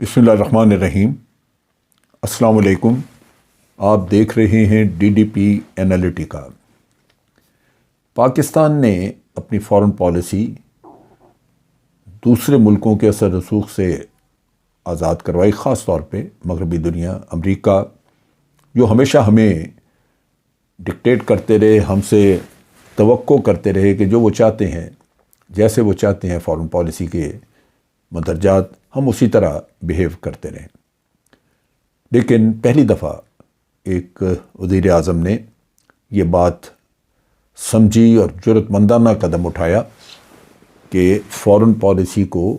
بسم اللہ الرحمن الرحیم۔ السلام علیکم۔ آپ دیکھ رہے ہیں DDP انالیٹیکا۔ پاکستان نے اپنی فارن پالیسی دوسرے ملکوں کے اثر رسوخ سے آزاد کروائی، خاص طور پہ مغربی دنیا، امریکہ، جو ہمیشہ ہمیں ڈکٹیٹ کرتے رہے، ہم سے توقع کرتے رہے کہ جو وہ چاہتے ہیں، جیسے وہ چاہتے ہیں فارن پالیسی کے مندرجات، ہم اسی طرح بیہیو کرتے رہیں۔ لیکن پہلی دفعہ ایک وزیر اعظم نے یہ بات سمجھی اور جرأت مندانہ قدم اٹھایا کہ فارن پالیسی کو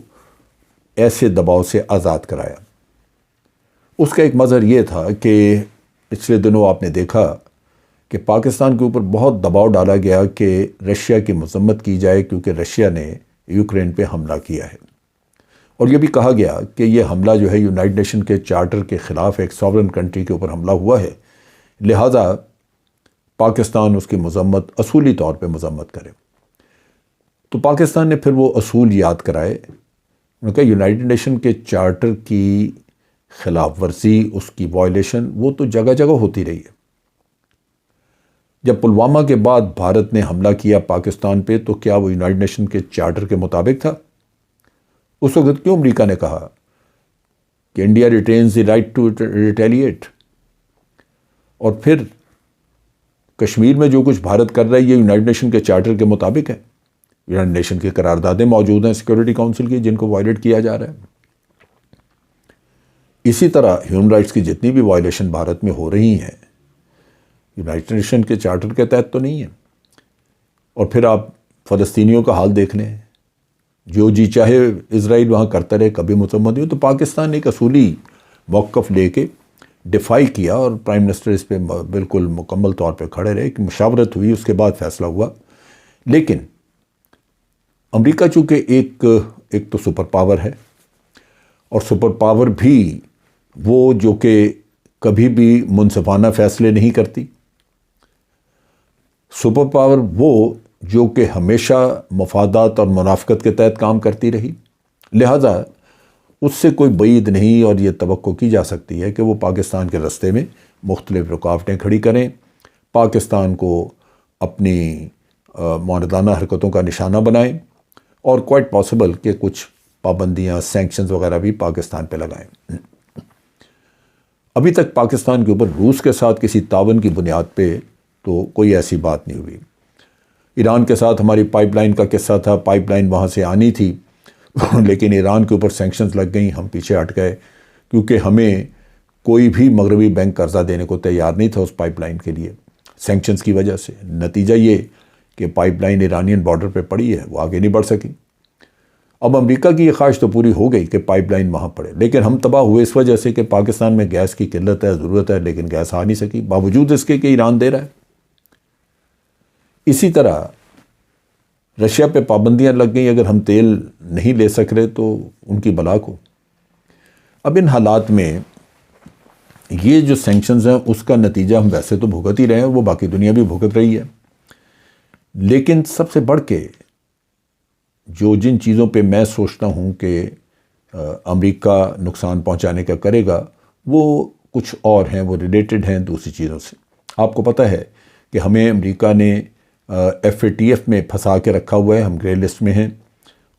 ایسے دباؤ سے آزاد کرایا۔ اس کا ایک مظہر یہ تھا کہ پچھلے دنوں آپ نے دیکھا کہ پاکستان کے اوپر بہت دباؤ ڈالا گیا کہ رشیا کی مذمت کی جائے، کیونکہ رشیا نے یوکرین پہ حملہ کیا ہے، اور یہ بھی کہا گیا کہ یہ حملہ جو ہے یونائٹڈ نیشن کے چارٹر کے خلاف ایک ساورن کنٹری کے اوپر حملہ ہوا ہے، لہٰذا پاکستان اس کی مذمت اصولی طور پہ مذمت کرے۔ تو پاکستان نے پھر وہ اصول یاد کرائے، انہوں نے کہا یونائٹڈ نیشن کے چارٹر کی خلاف ورزی، اس کی وائلیشن، وہ تو جگہ جگہ ہوتی رہی ہے۔ جب پلوامہ کے بعد بھارت نے حملہ کیا پاکستان پہ، تو کیا وہ یونائٹڈ نیشن کے چارٹر کے مطابق تھا؟ اس وقت کیوں امریکہ نے کہا کہ India retains the right to retaliate? اور پھر کشمیر میں جو کچھ بھارت کر رہا ہے یہ یونائٹڈ نیشن کے چارٹر کے مطابق ہے۔ یونائٹڈ نیشن کی قراردادیں موجود ہیں سیکورٹی کونسل کی، جن کو وائلیٹ کیا جا رہا ہے۔ اسی طرح ہیومن رائٹس کی جتنی بھی وائلیشن بھارت میں ہو رہی ہیں، یونائٹڈ نیشن کے چارٹر کے تحت تو نہیں ہیں۔ اور پھر آپ فلسطینیوں کا حال دیکھ لیں، جو جی چاہے اسرائیل وہاں کرتا رہے، کبھی مذمت نہیں ہو۔ تو پاکستان نے ایک اصولی موقف لے کے ڈیفائی کیا، اور پرائم منسٹر اس پہ بالکل مکمل طور پہ کھڑے رہے کہ مشاورت ہوئی، اس کے بعد فیصلہ ہوا۔ لیکن امریکہ چونکہ ایک تو سپر پاور ہے، اور سپر پاور بھی وہ جو کہ کبھی بھی منصفانہ فیصلے نہیں کرتی، سپر پاور وہ جو کہ ہمیشہ مفادات اور منافقت کے تحت کام کرتی رہی، لہٰذا اس سے کوئی بعید نہیں، اور یہ توقع کی جا سکتی ہے کہ وہ پاکستان کے راستے میں مختلف رکاوٹیں کھڑی کریں، پاکستان کو اپنی معاندانہ حرکتوں کا نشانہ بنائیں، اور کوائٹ پاسبل کہ کچھ پابندیاں، سینکشنز وغیرہ بھی پاکستان پہ لگائیں۔ ابھی تک پاکستان کے اوپر روس کے ساتھ کسی تعاون کی بنیاد پہ تو کوئی ایسی بات نہیں ہوئی۔ ایران کے ساتھ ہماری پائپ لائن کا قصہ تھا، پائپ لائن وہاں سے آنی تھی، لیکن ایران کے اوپر سینکشنز لگ گئیں، ہم پیچھے ہٹ گئے، کیونکہ ہمیں کوئی بھی مغربی بینک قرضہ دینے کو تیار نہیں تھا اس پائپ لائن کے لیے، سینکشنز کی وجہ سے۔ نتیجہ یہ کہ پائپ لائن ایرانین بارڈر پہ پڑی ہے، وہ آگے نہیں بڑھ سکی۔ اب امریکہ کی یہ خواہش تو پوری ہو گئی کہ پائپ لائن وہاں پڑے، لیکن ہم تباہ ہوئے اس وجہ سے کہ پاکستان میں گیس کی قلت ہے، ضرورت ہے، لیکن گیس آ نہیں سکی، باوجود اس کے کہ ایران دے رہا ہے۔ اسی طرح رشیا پہ پابندیاں لگ گئیں، اگر ہم تیل نہیں لے سک رہے تو ان کی بلا کو۔ اب ان حالات میں یہ جو سینکشنز ہیں اس کا نتیجہ ہم ویسے تو بھگت ہی رہے ہیں، وہ باقی دنیا بھی بھگت رہی ہے، لیکن سب سے بڑھ کے جن چیزوں پہ میں سوچتا ہوں کہ امریکہ نقصان پہنچانے کا کرے گا، وہ کچھ اور ہیں، وہ ریلیٹڈ ہیں دوسری چیزوں سے۔ آپ کو پتہ ہے کہ ہمیں امریکہ نے FATF میں پھنسا کے رکھا ہوا ہے، ہم گرے لسٹ میں ہیں،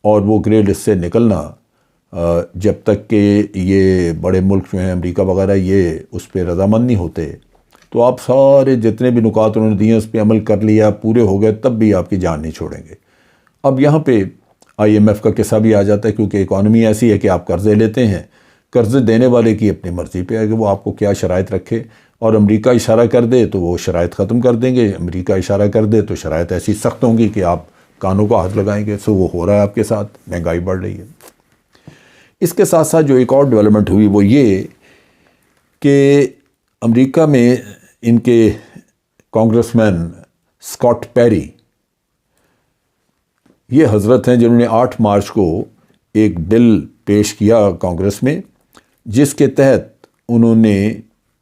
اور وہ گرے لسٹ سے نکلنا جب تک کہ یہ بڑے ملک جو ہیں امریکہ وغیرہ یہ اس پہ رضامند نہیں ہوتے، تو آپ سارے جتنے بھی نکات انہوں نے دیے اس پہ عمل کر لیا، پورے ہو گئے، تب بھی آپ کی جان نہیں چھوڑیں گے۔ اب یہاں پہ IMF کا قصہ بھی آ جاتا ہے، کیونکہ اکانومی ایسی ہے کہ آپ قرضے لیتے ہیں، قرضے دینے والے کی اپنی مرضی پہ ہے کہ وہ آپ کو کیا شرائط رکھے، اور امریکہ اشارہ کر دے تو وہ شرائط ختم کر دیں گے، امریکہ اشارہ کر دے تو شرائط ایسی سخت ہوں گی کہ آپ کانوں کو ہاتھ لگائیں گے۔ سو وہ ہو رہا ہے آپ کے ساتھ، مہنگائی بڑھ رہی ہے۔ اس کے ساتھ ساتھ جو ایک اور ڈیولپمنٹ ہوئی وہ یہ کہ امریکہ میں ان کے کانگریس مین اسکاٹ پیری، یہ حضرت ہیں جنہوں نے 8 مارچ کو ایک بل پیش کیا کانگریس میں، جس کے تحت انہوں نے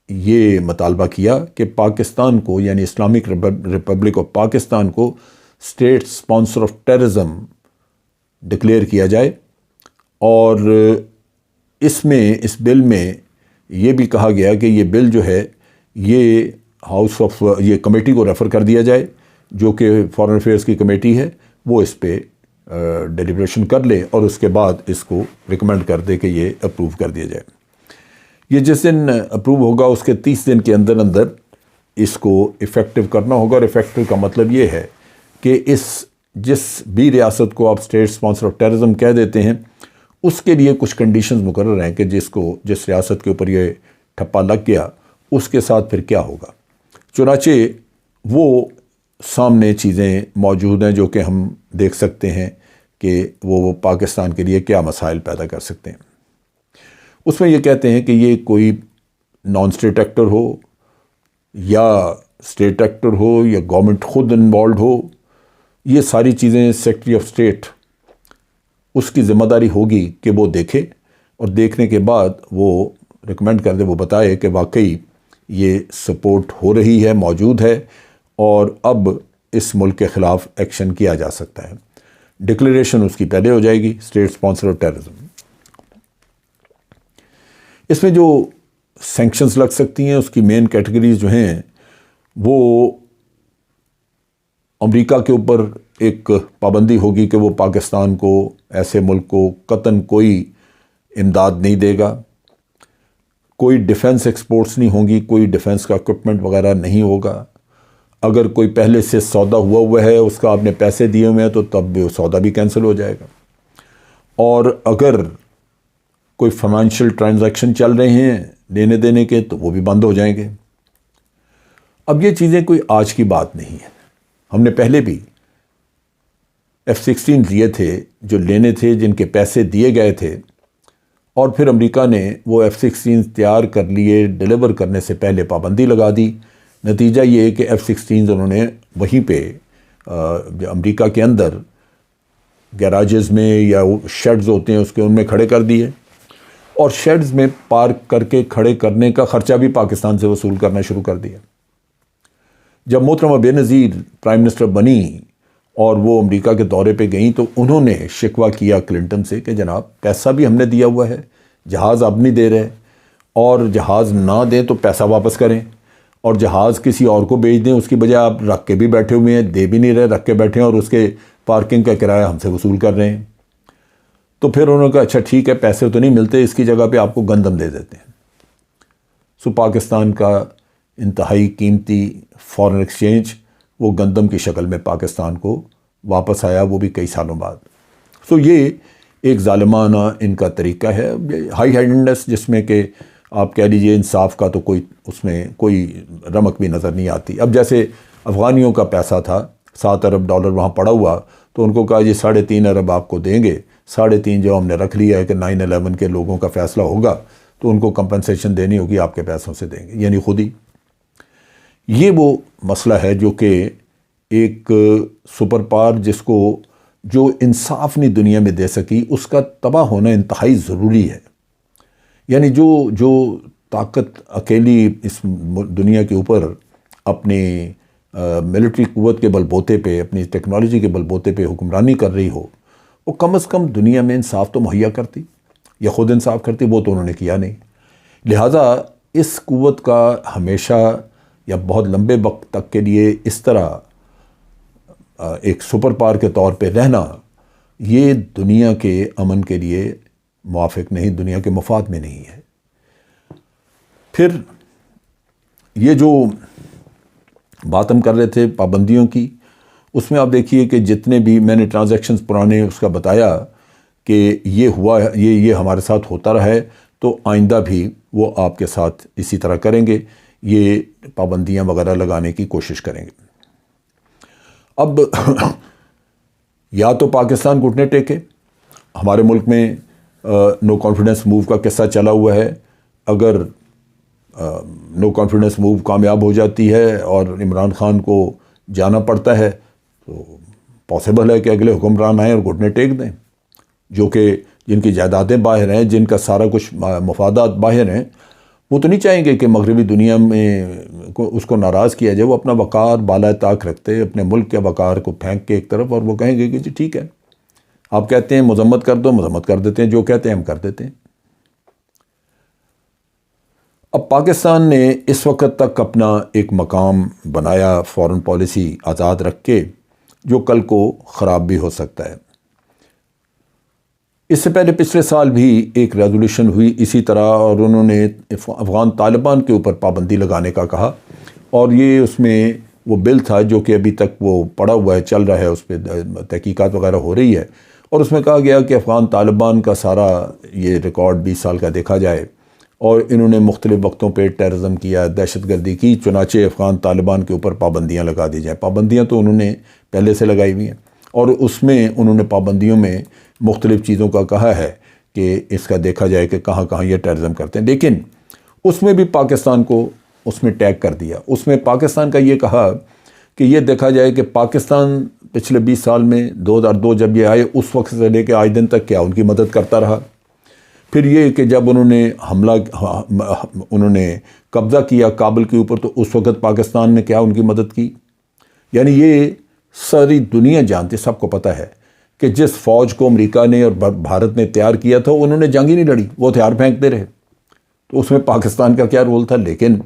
یہ مطالبہ کیا کہ پاکستان کو، یعنی اسلامک ریپبلک آف پاکستان کو، state sponsor of terrorism declare کیا جائے، اور اس بل میں یہ بھی کہا گیا کہ یہ بل جو ہے یہ یہ کمیٹی کو ریفر کر دیا جائے جو کہ فارن افیئرس کی کمیٹی ہے، وہ اس پہ ڈیلیبریشن کر لے اور اس کے بعد اس کو ریکمینڈ کر دے کہ یہ اپروو کر دیا جائے۔ یہ جس دن اپروو ہوگا اس کے 30 دن کے اندر اندر اس کو ایفیکٹو کرنا ہوگا، اور ایفیکٹو کا مطلب یہ ہے کہ جس بھی ریاست کو آپ اسٹیٹ اسپانسر آف ٹیررزم کہہ دیتے ہیں اس کے لیے کچھ کنڈیشنز مقرر ہیں کہ جس ریاست کے اوپر یہ ٹھپا لگ گیا اس کے ساتھ پھر کیا ہوگا۔ چنانچہ وہ سامنے چیزیں موجود ہیں جو کہ ہم دیکھ سکتے ہیں کہ وہ پاکستان کے لیے کیا مسائل پیدا کر سکتے ہیں۔ اس میں یہ کہتے ہیں کہ یہ کوئی نان اسٹیٹ ایکٹر ہو یا اسٹیٹ ایکٹر ہو یا گورنمنٹ خود انوالوڈ ہو، یہ ساری چیزیں سیکرٹری آف اسٹیٹ اس کی ذمہ داری ہوگی کہ وہ دیکھے، اور دیکھنے کے بعد وہ ریکمینڈ کر دے، وہ بتائے کہ واقعی یہ سپورٹ ہو رہی ہے، موجود ہے، اور اب اس ملک کے خلاف ایکشن کیا جا سکتا ہے۔ ڈکلیریشن اس کی پہلے ہو جائے گی، اسٹیٹ اسپانسر آف ٹیررزم۔ اس میں جو سینکشنز لگ سکتی ہیں اس کی مین کیٹیگریز جو ہیں وہ امریکہ کے اوپر ایک پابندی ہوگی کہ وہ پاکستان کو، ایسے ملک کو قطعاً کوئی امداد نہیں دے گا، کوئی ڈیفنس ایکسپورٹس نہیں ہوں گی، کوئی ڈیفنس کا اکوپمنٹ وغیرہ نہیں ہوگا۔ اگر کوئی پہلے سے سودا ہوا ہے، اس کا آپ نے پیسے دیے ہوئے ہیں، تو تب وہ سودا بھی کینسل ہو جائے گا۔ اور اگر کوئی فائنینشیل ٹرانزیکشن چل رہے ہیں لینے دینے کے، تو وہ بھی بند ہو جائیں گے۔ اب یہ چیزیں کوئی آج کی بات نہیں ہے، ہم نے پہلے بھی F-16 لیے تھے جو لینے تھے، جن کے پیسے دیے گئے تھے، اور پھر امریکہ نے وہ F-16 تیار کر لیے، ڈیلیور کرنے سے پہلے پابندی لگا دی۔ نتیجہ یہ ہے کہ F-16 انہوں نے وہیں پہ امریکہ کے اندر گیراجز میں یا شیڈز ہوتے ہیں اس کے ان میں کھڑے کر دیے، اور شیڈز میں پارک کر کے کھڑے کرنے کا خرچہ بھی پاکستان سے وصول کرنا شروع کر دیا۔ جب محترمہ بے نظیر پرائم منسٹر بنی اور وہ امریکہ کے دورے پہ گئیں، تو انہوں نے شکوہ کیا کلنٹن سے کہ جناب پیسہ بھی ہم نے دیا ہوا ہے، جہاز اب نہیں دے رہے، اور جہاز نہ دیں تو پیسہ واپس کریں، اور جہاز کسی اور کو بیچ دیں، اس کی بجائے آپ رکھ کے بھی بیٹھے ہوئے ہیں، دے بھی نہیں رہے، رکھ کے بیٹھے ہیں، اور اس کے پارکنگ کا کرایہ ہم سے وصول کر رہے ہیں۔ تو پھر انہوں نے کہا اچھا ٹھیک ہے، پیسے تو نہیں ملتے، اس کی جگہ پہ آپ کو گندم دے دیتے ہیں۔ سو پاکستان کا انتہائی قیمتی فارن ایکسچینج وہ گندم کی شکل میں پاکستان کو واپس آیا، وہ بھی کئی سالوں بعد۔ سو یہ ایک ظالمانہ ان کا طریقہ ہے، ہائی ہینڈنس، جس میں کہ آپ کہہ لیجئے انصاف کا تو اس میں کوئی رمق بھی نظر نہیں آتی۔ اب جیسے افغانیوں کا پیسہ تھا $7 ارب وہاں پڑا ہوا، تو ان کو کہا جی 3.5 ارب آپ کو دیں گے، 3.5 جو ہم نے رکھ لیا ہے کہ 9/11 کے لوگوں کا فیصلہ ہوگا تو ان کو کمپنسیشن دینی ہوگی، آپ کے پیسوں سے دیں گے، یعنی خود ہی۔ یہ وہ مسئلہ ہے جو کہ ایک سپر پاور جس کو جو انصاف نہیں دنیا میں دے سکی، اس کا تباہ ہونا انتہائی ضروری ہے۔ یعنی جو طاقت اکیلی اس دنیا کے اوپر اپنی ملٹری قوت کے بل بوتے پہ، اپنی ٹیکنالوجی کے بل بوتے پہ حکمرانی کر رہی ہو، وہ کم از کم دنیا میں انصاف تو مہیا کرتی یا خود انصاف کرتی، وہ تو انہوں نے کیا نہیں۔ لہٰذا اس قوت کا ہمیشہ یا بہت لمبے وقت تک کے لیے اس طرح ایک سپر پاور کے طور پہ رہنا، یہ دنیا کے امن کے لیے موافق نہیں، دنیا کے مفاد میں نہیں ہے۔ پھر یہ جو بات ہم کر رہے تھے پابندیوں کی، اس میں آپ دیکھیے کہ جتنے بھی میں نے ٹرانزیکشنز پرانے اس کا بتایا کہ یہ ہوا، یہ ہمارے ساتھ ہوتا رہا ہے، تو آئندہ بھی وہ آپ کے ساتھ اسی طرح کریں گے، یہ پابندیاں وغیرہ لگانے کی کوشش کریں گے۔ اب یا تو پاکستان گھٹنے ٹیکے، ہمارے ملک میں نو کانفیڈنس موو کا قصہ چلا ہوا ہے، اگر نو کانفیڈنس موو کامیاب ہو جاتی ہے اور عمران خان کو جانا پڑتا ہے، تو پاسبل ہے کہ اگلے حکمران آئیں اور گھٹنے ٹیک دیں، جو کہ جن کی جائیدادیں باہر ہیں، جن کا سارا کچھ مفادات باہر ہیں، وہ تو نہیں چاہیں گے کہ مغربی دنیا میں اس کو ناراض کیا جائے۔ وہ اپنا وقار بالائے طاق رکھتے، اپنے ملک کے وقار کو پھینک کے ایک طرف، اور وہ کہیں گے کہ جی ٹھیک ہے، آپ کہتے ہیں مذمت کر دو، مذمت کر دیتے ہیں، جو کہتے ہیں ہم کر دیتے ہیں۔ اب پاکستان نے اس وقت تک اپنا ایک مقام بنایا فارن پالیسی آزاد رکھ کے، جو کل کو خراب بھی ہو سکتا ہے۔ اس سے پہلے پچھلے سال بھی ایک ریزولوشن ہوئی اسی طرح، اور انہوں نے افغان طالبان کے اوپر پابندی لگانے کا کہا، اور یہ اس میں وہ بل تھا جو کہ ابھی تک وہ پڑا ہوا ہے، چل رہا ہے، اس پہ تحقیقات وغیرہ ہو رہی ہے، اور اس میں کہا گیا کہ افغان طالبان کا سارا یہ ریکارڈ 20 سال کا دیکھا جائے، اور انہوں نے مختلف وقتوں پہ ٹیررزم کیا، دہشت گردی کی، چنانچہ افغان طالبان کے اوپر پابندیاں لگا دی جائیں۔ پابندیاں تو انہوں نے پہلے سے لگائی ہوئی ہیں، اور اس میں انہوں نے پابندیوں میں مختلف چیزوں کا کہا ہے کہ اس کا دیکھا جائے کہ کہاں کہاں یہ ٹیررزم کرتے ہیں، لیکن اس میں بھی پاکستان کو اس میں ٹیگ کر دیا۔ اس میں پاکستان کا یہ کہا کہ یہ دیکھا جائے کہ پاکستان پچھلے 20 سال میں 2002 جب یہ آئے اس وقت سے لے کے آج دن تک کیا ان کی مدد کرتا رہا۔ پھر یہ کہ جب انہوں نے قبضہ کیا کابل کے اوپر تو اس وقت پاکستان نے کیا ان کی مدد کی۔ یعنی یہ ساری دنیا جانتی، سب کو پتہ ہے کہ جس فوج کو امریکہ نے اور بھارت نے تیار کیا تھا انہوں نے جنگ ہی نہیں لڑی، وہ ہتھیار پھینکتے رہے، تو اس میں پاکستان کا کیا رول تھا؟ لیکن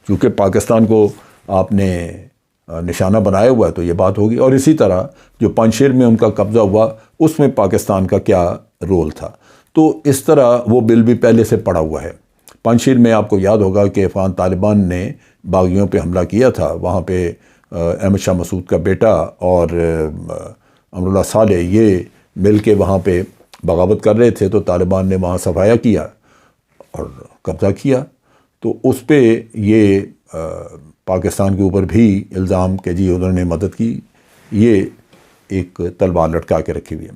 چونکہ پاکستان کو آپ نے نشانہ بنایا ہوا ہے تو یہ بات ہوگی۔ اور اسی طرح جو پنجشیر میں ان کا قبضہ ہوا اس میں پاکستان کا کیا رول تھا؟ تو اس طرح وہ بل بھی پہلے سے پڑا ہوا ہے۔ پنجشیر میں آپ کو یاد ہوگا کہ افغان طالبان نے باغیوں پہ حملہ کیا تھا، وہاں پہ احمد شاہ مسعود کا بیٹا اور امراللہ صالح یہ مل کے وہاں پہ بغاوت کر رہے تھے، تو طالبان نے وہاں صفایا کیا اور قبضہ کیا، تو اس پہ یہ پاکستان کے اوپر بھی الزام کہ جی انہوں نے مدد کی، یہ ایک تلوار لٹکا کے رکھی ہوئی ہے۔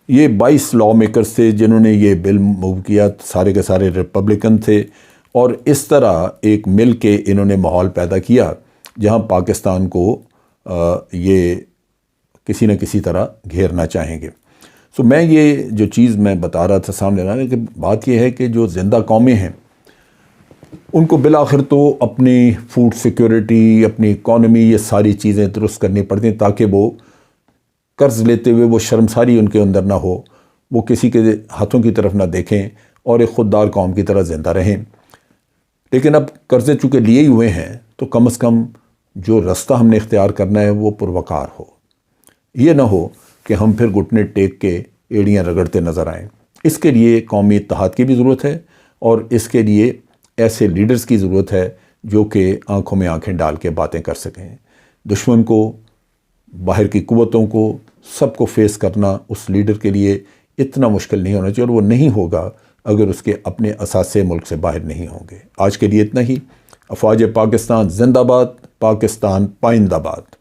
یہ 22 لا میکرز تھے جنہوں نے یہ بل موو کیا، سارے کے سارے ریپبلکن تھے، اور اس طرح ایک مل کے انہوں نے ماحول پیدا کیا جہاں پاکستان کو یہ کسی نہ کسی طرح گھیرنا چاہیں گے۔ میں یہ جو چیز میں بتا رہا تھا سامنے لانے کہ بات یہ ہے کہ جو زندہ قومیں ہیں ان کو بالآخر تو اپنی فوڈ سیکیورٹی، اپنی اکانومی، یہ ساری چیزیں درست کرنی پڑتی ہیں تاکہ وہ قرض لیتے ہوئے وہ شرمساری ان کے اندر نہ ہو، وہ کسی کے ہاتھوں کی طرف نہ دیکھیں اور ایک خوددار قوم کی طرح زندہ رہیں۔ لیکن اب قرضے چونکہ لیے ہی ہوئے ہیں تو کم از کم جو رستہ ہم نے اختیار کرنا ہے وہ پروقار ہو، یہ نہ ہو کہ ہم پھر گھٹنے ٹیک کے ایڑیاں رگڑتے نظر آئیں۔ اس کے لیے قومی اتحاد کی بھی ضرورت ہے، اور اس کے لیے ایسے لیڈرز کی ضرورت ہے جو کہ آنکھوں میں آنکھیں ڈال کے باتیں کر سکیں۔ دشمن کو، باہر کی قوتوں کو، سب کو فیس کرنا اس لیڈر کے لیے اتنا مشکل نہیں ہونا چاہیے، اور وہ نہیں ہوگا اگر اس کے اپنے اثاثے ملک سے باہر نہیں ہوں گے۔ آج کے لیے اتنا ہی۔ افواج پاکستان زندہ باد، پاکستان پائندہ باد۔